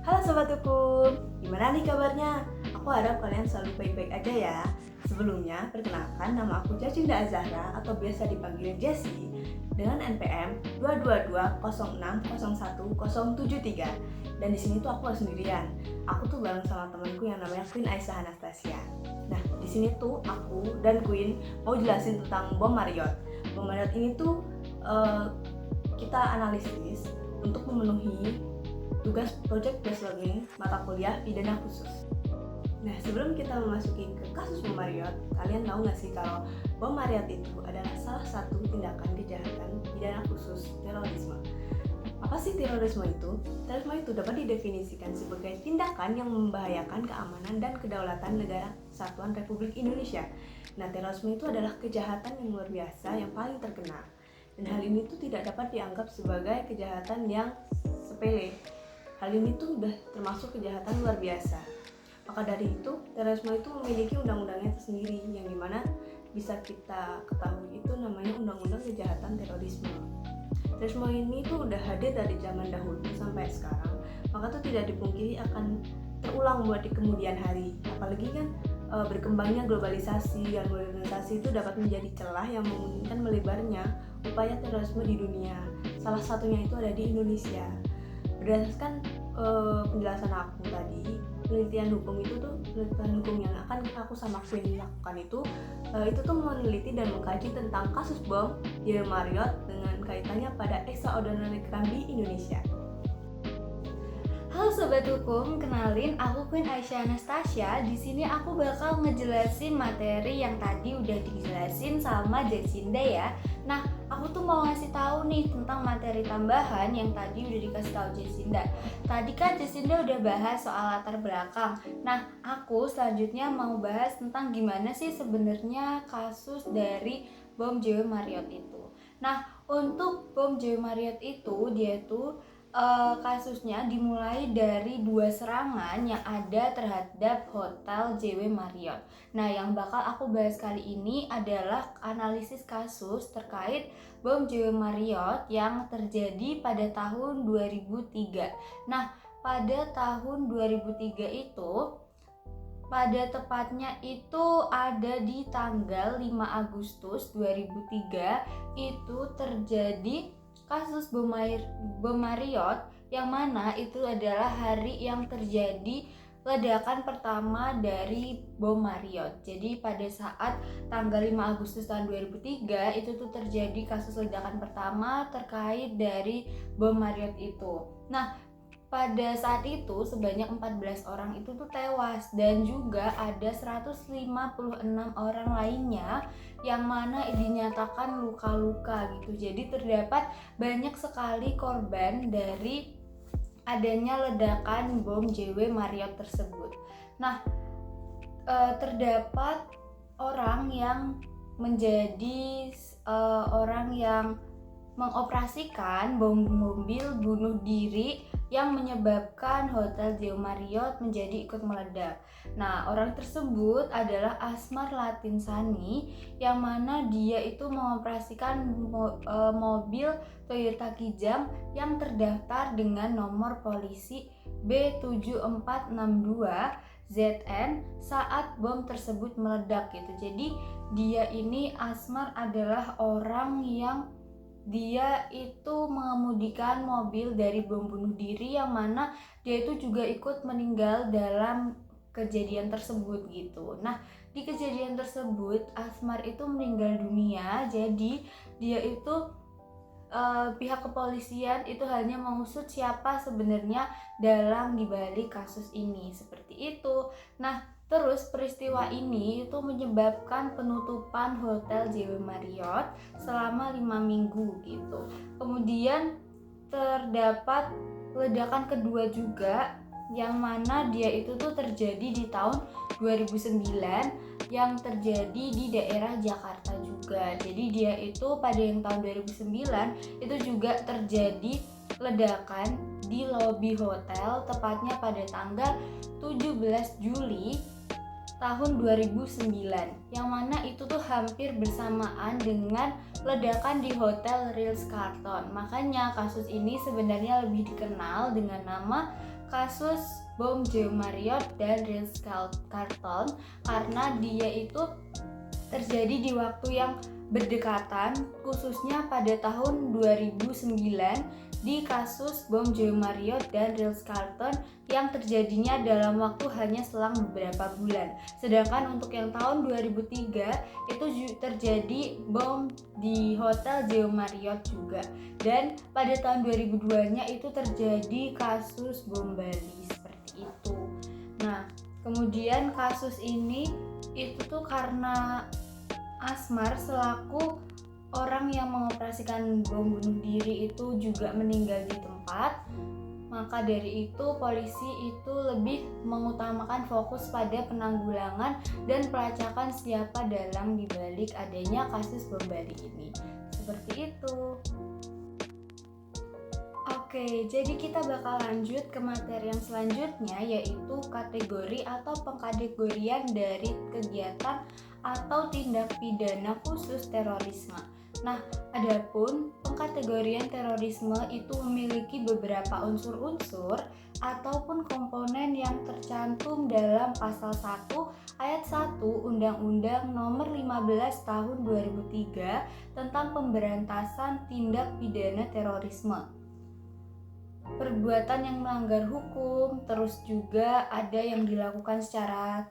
Halo Sobat Hukum, gimana nih kabarnya? Aku harap kalian selalu baik-baik aja ya. Sebelumnya, perkenalkan nama aku Jacinda Azahra atau biasa dipanggil Jessie dengan NPM 222060173. Dan di sini tuh aku gak sendirian. Aku tuh bareng sama temanku yang namanya Queen Aisyah Anastasia. Nah, di sini tuh aku dan Queen mau jelasin tentang Bom Marriott. Bom Marriott ini tuh kita analisis untuk memenuhi tugas project based learning mata kuliah pidana khusus. Nah, sebelum kita memasuki ke kasus Bom Marriott, kalian tahu nggak sih kalau Bom Marriott itu adalah salah satu tindakan kejahatan pidana khusus terorisme. Apa sih terorisme itu? Terorisme itu dapat didefinisikan sebagai tindakan yang membahayakan keamanan dan kedaulatan negara Kesatuan Republik Indonesia. Nah, terorisme itu adalah kejahatan yang luar biasa yang paling terkenal. Dan hal ini tuh tidak dapat dianggap sebagai kejahatan yang sepele. Hal ini tuh udah termasuk kejahatan luar biasa. Maka dari itu, terorisme itu memiliki undang-undangnya tersendiri yang dimana bisa kita ketahui itu namanya Undang-Undang Kejahatan Terorisme. Terorisme ini tuh udah hadir dari zaman dahulu sampai sekarang, maka tuh tidak dipungkiri akan terulang buat di kemudian hari. Apalagi kan berkembangnya globalisasi dan modernisasi itu dapat menjadi celah yang memungkinkan melebarnya upaya terorisme di dunia. Salah satunya itu ada di Indonesia. Berdasarkan penjelasan aku tadi, penelitian hukum yang akan aku sama Queen lakukan itu tuh meneliti dan mengkaji tentang kasus bom di Marriott dengan kaitannya pada extraordinary crime di Indonesia. Halo Sobat Hukum, kenalin aku Queen Aisyah Anastasia. Di sini aku bakal ngejelasin materi yang tadi udah dijelasin sama Jacinda ya. Nah, aku tuh mau ngasih tahu nih tentang materi tambahan yang tadi udah dikasih tahu Jacinda. Tadi kan Jacinda udah bahas soal latar belakang. Nah, aku selanjutnya mau bahas tentang gimana sih sebenarnya kasus dari bom JW Marriott itu. Nah, untuk bom JW Marriott itu dia tuh kasusnya dimulai dari 2 serangan yang ada terhadap hotel JW Marriott. Nah, yang bakal aku bahas kali ini adalah analisis kasus terkait bom JW Marriott yang terjadi pada tahun 2003. Nah, pada tahun 2003 itu pada tepatnya itu ada di tanggal 5 Agustus 2003 itu terjadi kasus bom Marriott yang mana itu adalah hari yang terjadi ledakan pertama dari bom Marriott. Jadi pada saat tanggal 5 Agustus tahun 2003 itu tuh terjadi kasus ledakan pertama terkait dari bom Marriott itu. Nah, pada saat itu sebanyak 14 orang itu tuh tewas dan juga ada 156 orang lainnya yang mana dinyatakan luka-luka gitu. Jadi terdapat banyak sekali korban dari adanya ledakan bom JW Marriott tersebut. Nah, terdapat orang yang menjadi orang yang mengoperasikan bom mobil bunuh diri yang menyebabkan hotel JW Marriott menjadi ikut meledak. Nah, orang tersebut adalah Asmar Latinsani yang mana dia itu mengoperasikan mobil Toyota Kijang yang terdaftar dengan nomor polisi B7462 ZN saat bom tersebut meledak gitu. Jadi dia ini Asmar adalah orang yang dia itu mengemudikan mobil dari bom bunuh diri yang mana dia itu juga ikut meninggal dalam kejadian tersebut gitu. Nah, di kejadian tersebut Asmar itu meninggal dunia. Jadi dia itu pihak kepolisian itu hanya mengusut siapa sebenarnya dalang dibalik kasus ini, seperti itu. Nah, terus peristiwa ini itu menyebabkan penutupan hotel JW Marriott selama 5 minggu gitu. Kemudian terdapat ledakan kedua juga yang mana dia itu tuh terjadi di tahun 2009 yang terjadi di daerah Jakarta juga. Jadi dia itu pada yang tahun 2009 itu juga terjadi ledakan di lobi hotel tepatnya pada tanggal 17 Juli tahun 2009 yang mana itu tuh hampir bersamaan dengan ledakan di Hotel Ritz-Carlton. Makanya kasus ini sebenarnya lebih dikenal dengan nama kasus bom Joe Marriott dan Ritz-Carlton karena dia itu terjadi di waktu yang berdekatan, khususnya pada tahun 2009 di kasus bom Joe Marriott dan Ritz-Carlton yang terjadinya dalam waktu hanya selang beberapa bulan. Sedangkan untuk yang tahun 2003 itu terjadi bom di Hotel Joe Marriott juga. Dan pada tahun 2002-nya itu terjadi kasus bom Bali seperti itu. Nah, kemudian kasus ini itu tuh karena Asmar selaku orang yang mengoperasikan bom bunuh diri itu juga meninggal di tempat. Maka dari itu polisi itu lebih mengutamakan fokus pada penanggulangan dan pelacakan siapa dalang dibalik adanya kasus bom Bali ini. Seperti itu. Oke, jadi kita bakal lanjut ke materi yang selanjutnya, yaitu kategori atau pengkategorian dari kegiatan atau tindak pidana khusus terorisme. Nah, adapun pengkategorian terorisme itu memiliki beberapa unsur-unsur ataupun komponen yang tercantum dalam pasal 1 ayat 1 Undang-Undang Nomor 15 Tahun 2003 tentang Pemberantasan Tindak Pidana Terorisme. Perbuatan yang melanggar hukum, terus juga ada yang dilakukan secara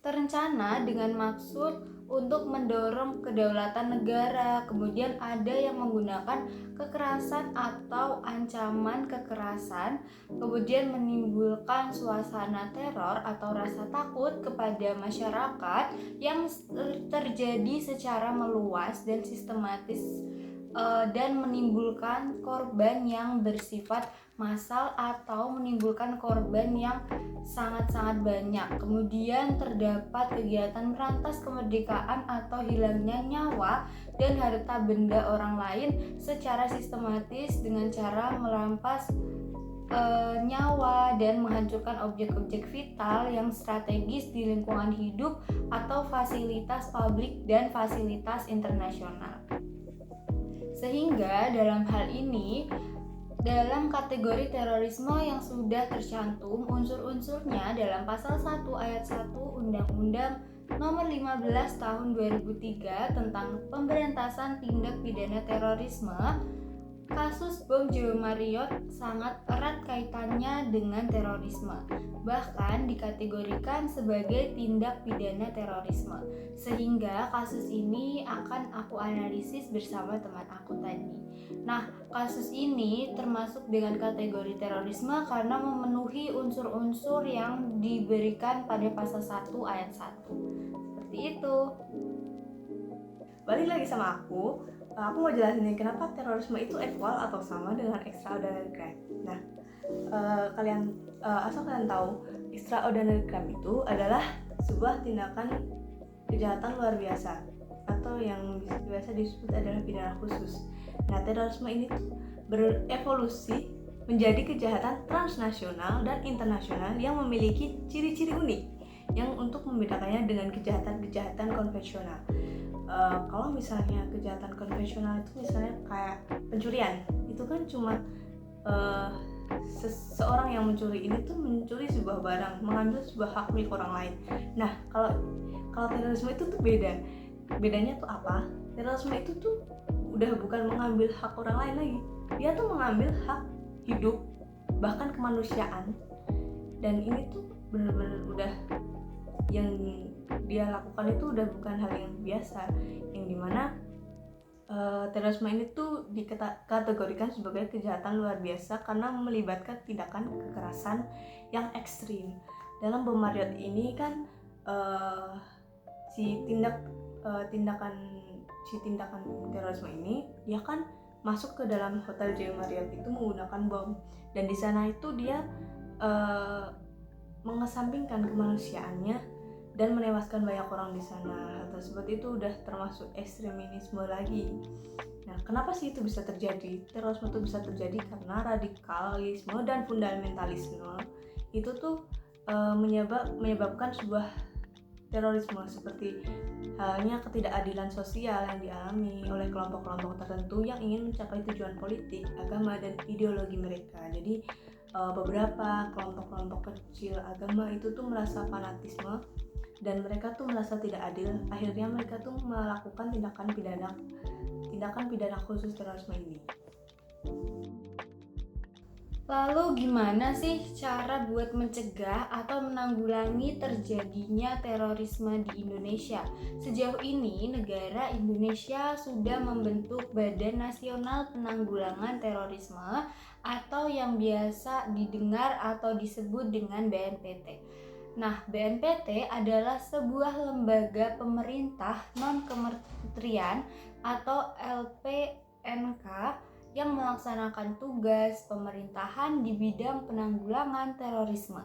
terencana dengan maksud untuk mendorong kedaulatan negara, kemudian ada yang menggunakan kekerasan atau ancaman kekerasan, kemudian menimbulkan suasana teror atau rasa takut kepada masyarakat yang terjadi secara meluas dan sistematis dan menimbulkan korban yang bersifat massal atau menimbulkan korban yang sangat-sangat banyak. Kemudian terdapat kegiatan merampas kemerdekaan atau hilangnya nyawa dan harta benda orang lain secara sistematis dengan cara merampas nyawa dan menghancurkan objek-objek vital yang strategis di lingkungan hidup atau fasilitas publik dan fasilitas internasional. Sehingga dalam hal ini, dalam kategori terorisme yang sudah tercantum unsur-unsurnya dalam pasal 1 ayat 1 Undang-Undang Nomor 15 Tahun 2003 tentang Pemberantasan Tindak Pidana Terorisme, kasus bom Joe Marriott sangat erat kaitannya dengan terorisme, bahkan dikategorikan sebagai tindak pidana terorisme. Sehingga kasus ini akan aku analisis bersama teman aku tadi. Nah, kasus ini termasuk dengan kategori terorisme karena memenuhi unsur-unsur yang diberikan pada pasal 1 ayat 1. Seperti itu. Balik lagi sama aku mau jelasin nih kenapa terorisme itu equal atau sama dengan extraordinary crime. Nah, asal kalian tahu, extraordinary crime itu adalah sebuah tindakan kejahatan luar biasa atau yang biasa disebut adalah pidana khusus. Nah, terorisme ini tuh berevolusi menjadi kejahatan transnasional dan internasional yang memiliki ciri-ciri unik yang untuk membedakannya dengan kejahatan-kejahatan konvensional. Kalau misalnya kejahatan konvensional itu misalnya kayak pencurian, itu kan cuma seseorang yang mencuri ini tuh mencuri sebuah barang, mengambil sebuah hak milik orang lain. Nah, kalau terorisme itu tuh beda. Bedanya tuh apa? Terorisme itu tuh udah bukan mengambil hak orang lain lagi. Dia tuh mengambil hak hidup, bahkan kemanusiaan. Dan ini tuh benar-benar udah yang dia lakukan itu udah bukan hal yang biasa, yang dimana terorisme ini tuh dikategorikan sebagai kejahatan luar biasa karena melibatkan tindakan kekerasan yang ekstrim. Dalam bom Marriott ini kan tindakan terorisme ini dia kan masuk ke dalam hotel Joe Marriott itu menggunakan bom, dan di sana itu dia mengesampingkan kemanusiaannya dan menewaskan banyak orang di sana. Hal tersebut itu udah termasuk ekstremisme lagi. Nah, kenapa sih itu bisa terjadi? Terorisme itu bisa terjadi karena radikalisme dan fundamentalisme itu tuh menyebabkan sebuah terorisme, seperti halnya ketidakadilan sosial yang dialami oleh kelompok-kelompok tertentu yang ingin mencapai tujuan politik, agama, dan ideologi mereka. Jadi beberapa kelompok-kelompok kecil agama itu tuh merasa fanatisme dan mereka tuh merasa tidak adil. Akhirnya mereka tuh melakukan tindakan pidana khusus terorisme ini. Lalu gimana sih cara buat mencegah atau menanggulangi terjadinya terorisme di Indonesia? Sejauh ini negara Indonesia sudah membentuk Badan Nasional Penanggulangan Terorisme atau yang biasa didengar atau disebut dengan BNPT. Nah, BNPT adalah sebuah lembaga pemerintah non-kementerian atau LPNK yang melaksanakan tugas pemerintahan di bidang penanggulangan terorisme.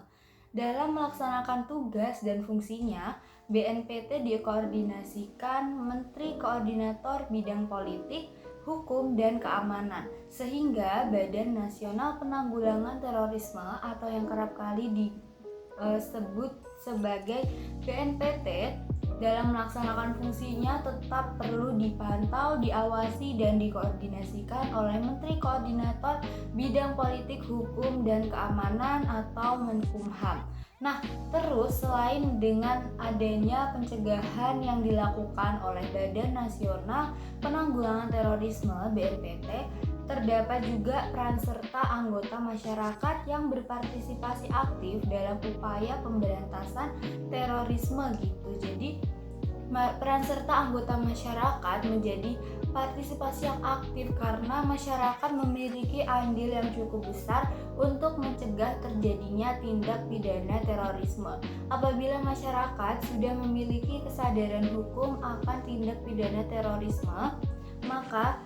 Dalam melaksanakan tugas dan fungsinya, BNPT dikoordinasikan Menteri Koordinator Bidang Politik, Hukum, dan Keamanan, sehingga Badan Nasional Penanggulangan Terorisme atau yang kerap kali disebut sebagai BNPT dalam melaksanakan fungsinya tetap perlu dipantau, diawasi, dan dikoordinasikan oleh Menteri Koordinator Bidang Politik, Hukum, dan Keamanan atau Menkumham. Nah, terus selain dengan adanya pencegahan yang dilakukan oleh Badan Nasional Penanggulangan Terorisme (BNPT), terdapat juga peran serta anggota masyarakat yang berpartisipasi aktif dalam upaya pemberantasan terorisme gitu. Jadi peran serta anggota masyarakat menjadi partisipasi yang aktif karena masyarakat memiliki andil yang cukup besar untuk mencegah terjadinya tindak pidana terorisme. Apabila masyarakat sudah memiliki kesadaran hukum akan tindak pidana terorisme, maka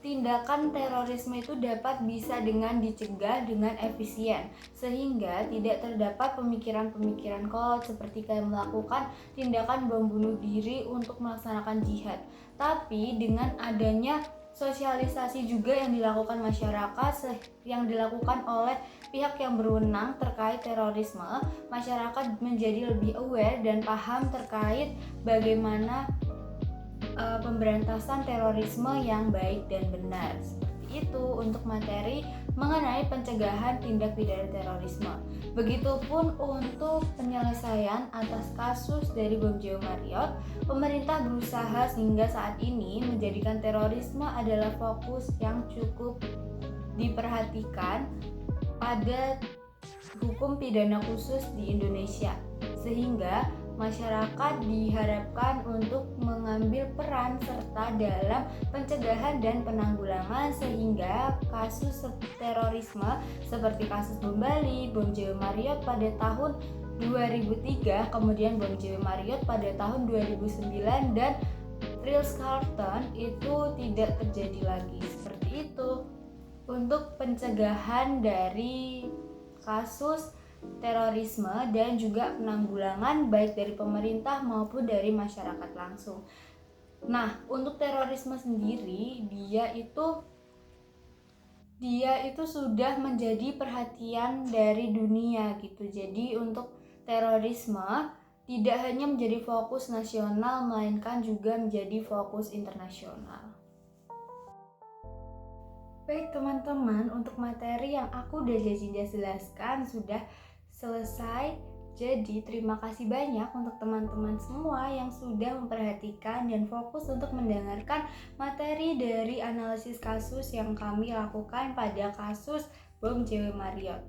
tindakan terorisme itu bisa dengan dicegah dengan efisien, sehingga tidak terdapat pemikiran-pemikiran kolot seperti kayak melakukan tindakan bom bunuh diri untuk melaksanakan jihad. Tapi dengan adanya sosialisasi juga yang dilakukan masyarakat, yang dilakukan oleh pihak yang berwenang terkait terorisme, masyarakat menjadi lebih aware dan paham terkait bagaimana pemberantasan terorisme yang baik dan benar. Seperti itu untuk materi mengenai pencegahan tindak pidana terorisme. Begitupun untuk penyelesaian atas kasus dari bom Jawa Marriott, pemerintah berusaha hingga saat ini menjadikan terorisme adalah fokus yang cukup diperhatikan pada hukum pidana khusus di Indonesia, sehingga masyarakat diharapkan untuk mengambil peran serta dalam pencegahan dan penanggulangan sehingga kasus terorisme seperti kasus bom Bali, bom Jawa Marriott pada tahun 2003, kemudian bom Jawa Marriott pada tahun 2009 dan Ritz-Carlton itu tidak terjadi lagi. Seperti itu untuk pencegahan dari kasus terorisme dan juga penanggulangan baik dari pemerintah maupun dari masyarakat langsung. Nah, untuk terorisme sendiri dia itu sudah menjadi perhatian dari dunia gitu. Jadi untuk terorisme tidak hanya menjadi fokus nasional melainkan juga menjadi fokus internasional. Baik teman-teman, untuk materi yang aku udah jelaskan sudah selesai. Jadi terima kasih banyak untuk teman-teman semua yang sudah memperhatikan dan fokus untuk mendengarkan materi dari analisis kasus yang kami lakukan pada kasus bom Jawa Marriott.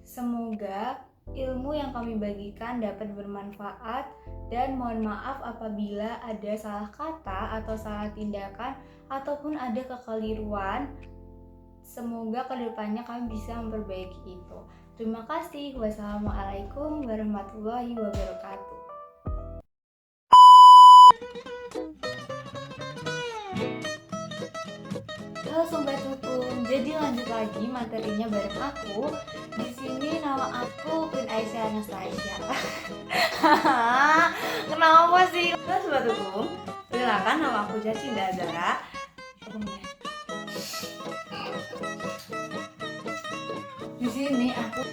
Semoga ilmu yang kami bagikan dapat bermanfaat dan mohon maaf apabila ada salah kata atau salah tindakan ataupun ada kekeliruan. Semoga kedepannya kami bisa memperbaiki itu. Terima kasih. Wassalamualaikum warahmatullahi wabarakatuh. Halo Sobat Hukum, jadi lanjut lagi materinya bareng aku. Di sini nama aku Queen Aisyah Anastasia. Kenapa sih? Halo Sobat Hukum, perkenalkan nama aku Jacinda Azara. Di sini aku